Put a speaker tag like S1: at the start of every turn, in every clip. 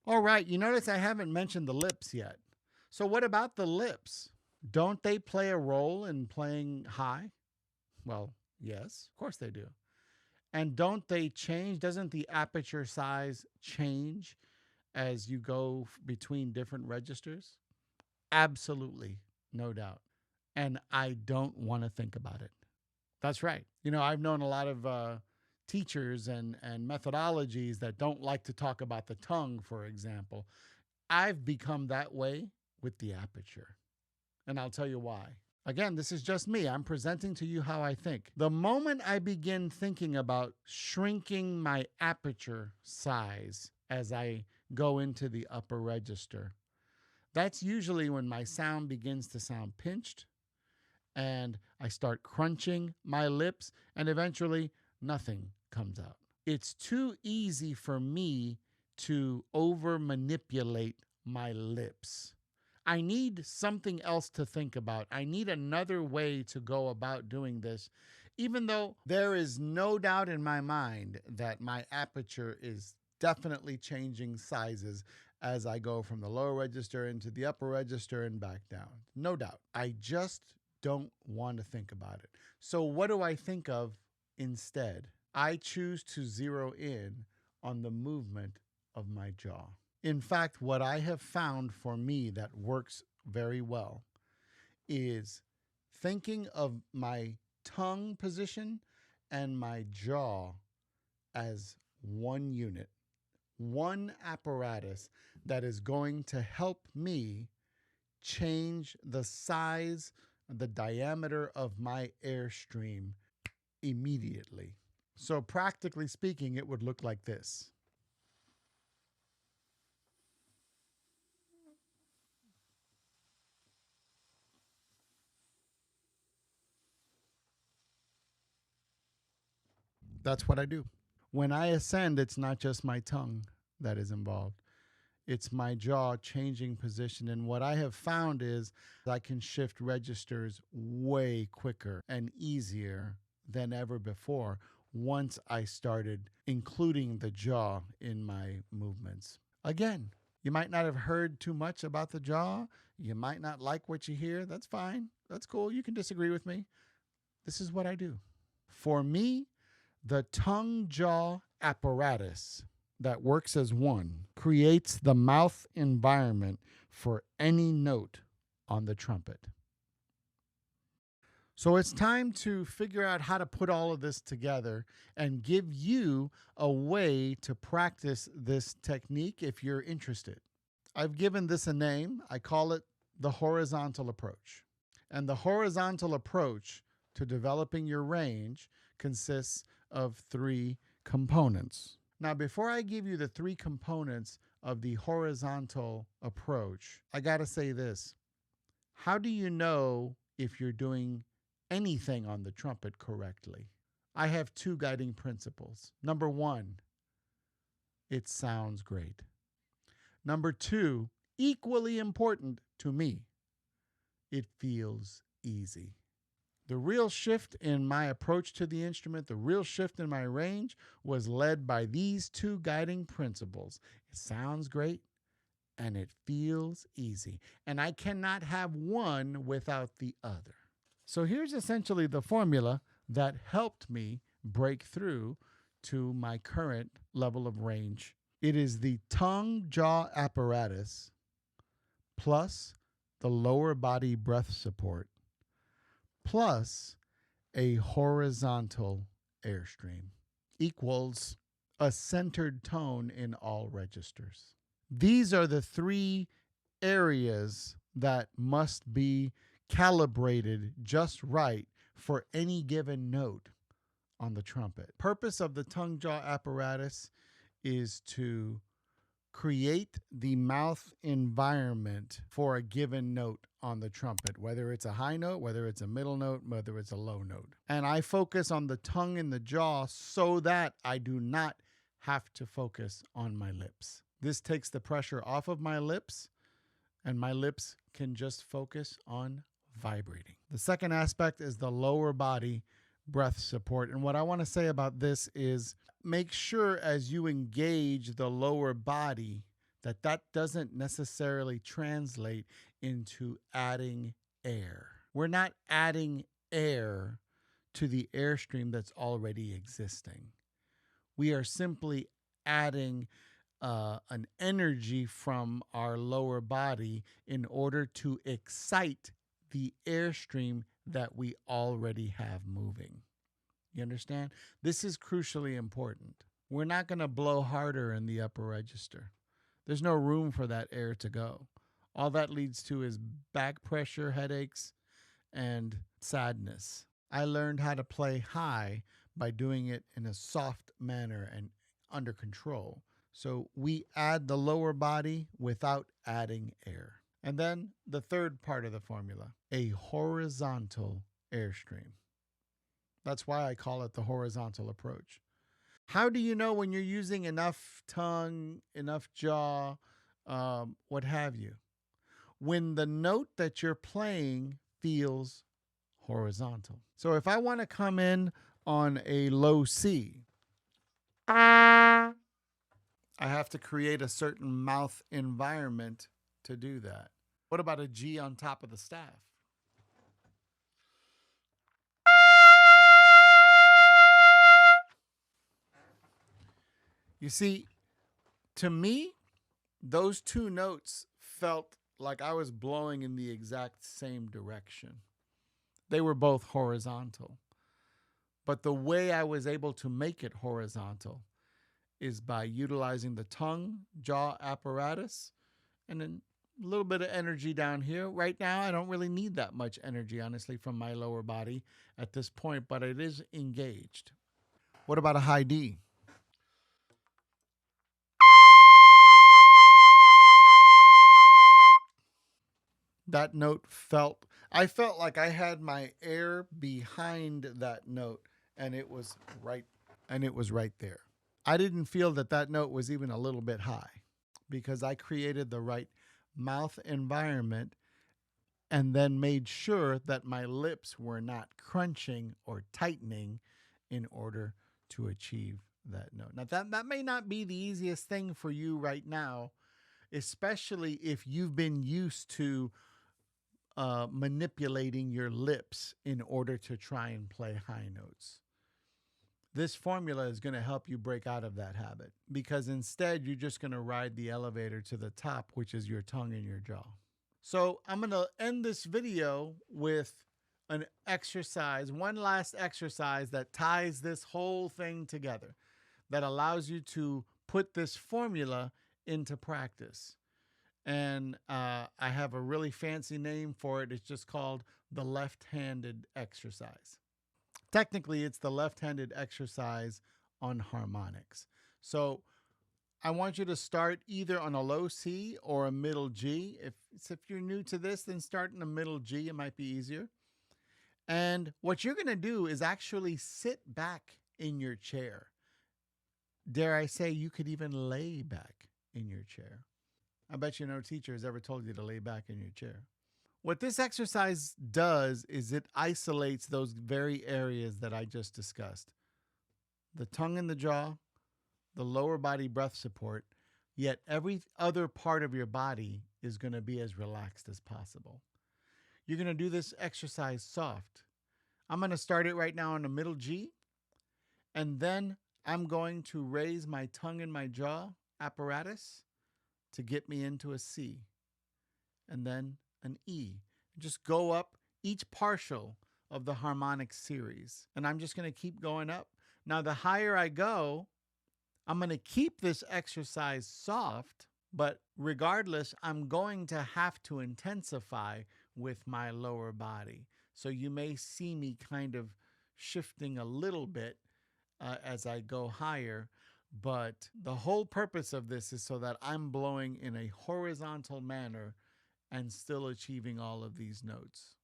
S1: All right, you notice I haven't mentioned the lips yet. So, what about the lips? Don't they play a role in playing high? Well, yes, of course they do. And don't they change? Doesn't the aperture size change as you go between different registers? Absolutely, no doubt. And I don't want to think about it. That's right. I've known a lot of teachers and methodologies that don't like to talk about the tongue, for example. I've become that way with the aperture. And I'll tell you why. Again, this is just me. I'm presenting to you how I think. The moment I begin thinking about shrinking my aperture size as I go into the upper register, that's usually when my sound begins to sound pinched and I start crunching my lips, and eventually nothing comes out. It's too easy for me to over manipulate my lips. I need something else to think about. I need another way to go about doing this, even though there is no doubt in my mind that my aperture is definitely changing sizes as I go from the lower register into the upper register and back down. No doubt. I just don't want to think about it. So, what do I think of instead? I choose to zero in on the movement of my jaw. In fact, what I have found for me that works very well is thinking of my tongue position and my jaw as one unit, one apparatus that is going to help me change the size, the diameter of my airstream immediately. So, practically speaking, it would look like this. That's what I do. When I ascend, it's not just my tongue that is involved. It's my jaw changing position. And what I have found is I can shift registers way quicker and easier than ever before once I started including the jaw in my movements. Again, you might not have heard too much about the jaw. You might not like what you hear. That's fine. That's cool. You can disagree with me. This is what I do. For me, the tongue jaw apparatus that works as one creates the mouth environment for any note on the trumpet. So it's time to figure out how to put all of this together and give you a way to practice this technique if you're interested. I've given this a name. I call it the horizontal approach. And the horizontal approach to developing your range consists of three components. Now, before I give you the three components of the horizontal approach, I got to say this. How do you know if you're doing anything on the trumpet correctly? I have two guiding principles. Number one, it sounds great. Number two, equally important to me, it feels easy. The real shift in my approach to the instrument, the real shift in my range was led by these two guiding principles. It sounds great and it feels easy. And I cannot have one without the other. So here's essentially the formula that helped me break through to my current level of range. It is the tongue jaw apparatus plus the lower body breath support plus a horizontal airstream equals a centered tone in all registers. These are the three areas that must be calibrated just right for any given note on the trumpet. Purpose of the tongue jaw apparatus is to create the mouth environment for a given note on the trumpet, whether it's a high note, whether it's a middle note, whether it's a low note. And I focus on the tongue and the jaw so that I do not have to focus on my lips. This takes the pressure off of my lips, and my lips can just focus on vibrating. The second aspect is the lower body breath support. And what I want to say about this is make sure as you engage the lower body that doesn't necessarily translate into adding air. We're not adding air to the airstream that's already existing. We are simply adding an energy from our lower body in order to excite the airstream that we already have moving. You understand? This is crucially important. We're not going to blow harder in the upper register. There's no room for that air to go. All that leads to is back pressure, headaches, and sadness. I learned how to play high by doing it in a soft manner and under control. So we add the lower body without adding air. And then the third part of the formula, a horizontal airstream. That's why I call it the horizontal approach. How do you know when you're using enough tongue, enough jaw, what have you? When the note that you're playing feels horizontal. So if I want to come in on a low C, I have to create a certain mouth environment to do that. What about a G on top of the staff? You see, to me, those two notes felt like I was blowing in the exact same direction. They were both horizontal. But the way I was able to make it horizontal is by utilizing the tongue, jaw apparatus, and then a little bit of energy down here. Right now, I don't really need that much energy, honestly, from my lower body at this point, but it is engaged. What about a high D? That note I felt like I had my air behind that note, and it was right there. I didn't feel that that note was even a little bit high because I created the right mouth environment and then made sure that my lips were not crunching or tightening in order to achieve that note. Now, that may not be the easiest thing for you right now, especially if you've been used to manipulating your lips in order to try and play high notes. This formula is going to help you break out of that habit because instead you're just going to ride the elevator to the top, which is your tongue and your jaw. So I'm going to end this video with an exercise, one last exercise that ties this whole thing together, that allows you to put this formula into practice. And I have a really fancy name for it. It's just called the left-handed exercise. Technically, it's the left-handed exercise on harmonics. So I want you to start either on a low C or a middle G. If you're new to this, then start in a middle G. It might be easier. And what you're going to do is actually sit back in your chair. Dare I say, you could even lay back in your chair. I bet you no teacher has ever told you to lay back in your chair. What this exercise does is it isolates those very areas that I just discussed. The tongue and the jaw, the lower body breath support, yet every other part of your body is going to be as relaxed as possible. You're going to do this exercise soft. I'm going to start it right now on the middle G, and then I'm going to raise my tongue and my jaw apparatus to get me into a C, and then an E. Just go up each partial of the harmonic series, and I'm just going to keep going up. Now, the higher I go, I'm going to keep this exercise soft, but regardless, I'm going to have to intensify with my lower body. So you may see me kind of shifting a little bit as I go higher. But the whole purpose of this is so that I'm blowing in a horizontal manner and still achieving all of these notes.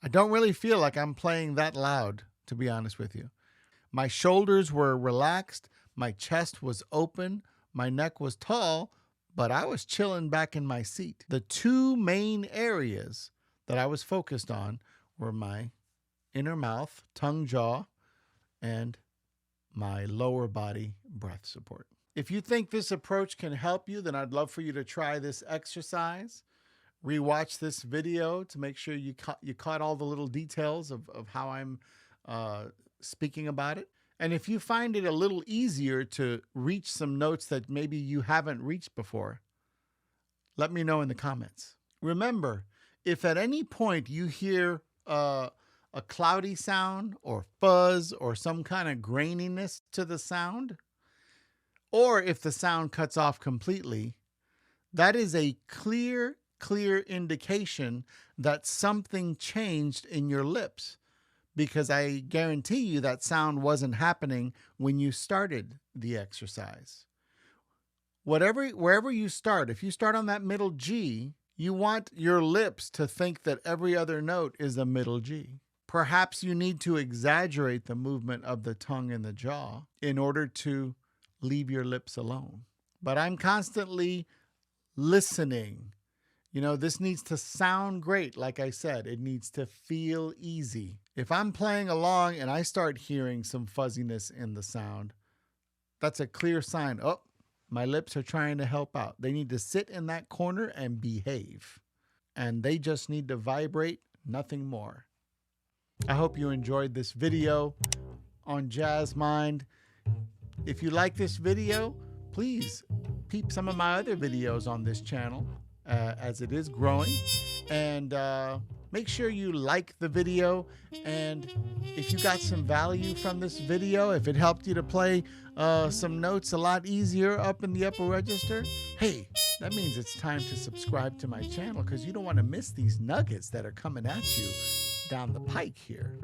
S1: I don't really feel like I'm playing that loud, to be honest with you. My shoulders were relaxed, my chest was open, my neck was tall, but I was chilling back in my seat. The two main areas that I was focused on were my inner mouth, tongue, jaw, and my lower body breath support. If you think this approach can help you, then I'd love for you to try this exercise. Rewatch this video to make sure you caught all the little details of how I'm speaking about it. And if you find it a little easier to reach some notes that maybe you haven't reached before, let me know in the comments. Remember, if at any point you hear a cloudy sound or fuzz or some kind of graininess to the sound, or if the sound cuts off completely, that is a clear indication that something changed in your lips, because I guarantee you that sound wasn't happening when you started the exercise. Wherever you start, if you start on that middle G, you want your lips to think that every other note is a middle G. Perhaps you need to exaggerate the movement of the tongue and the jaw in order to leave your lips alone. But I'm constantly listening. You know, this needs to sound great. Like I said, it needs to feel easy. If I'm playing along and I start hearing some fuzziness in the sound, that's a clear sign. Oh, my lips are trying to help out. They need to sit in that corner and behave. And they just need to vibrate, nothing more. I hope you enjoyed this video on Jazz Mind. If you like this video, please peep some of my other videos on this channel as it is growing. And make sure you like the video. And if you got some value from this video, if it helped you to play some notes a lot easier up in the upper register, hey, that means it's time to subscribe to my channel, because you don't want to miss these nuggets that are coming at you down the pike here.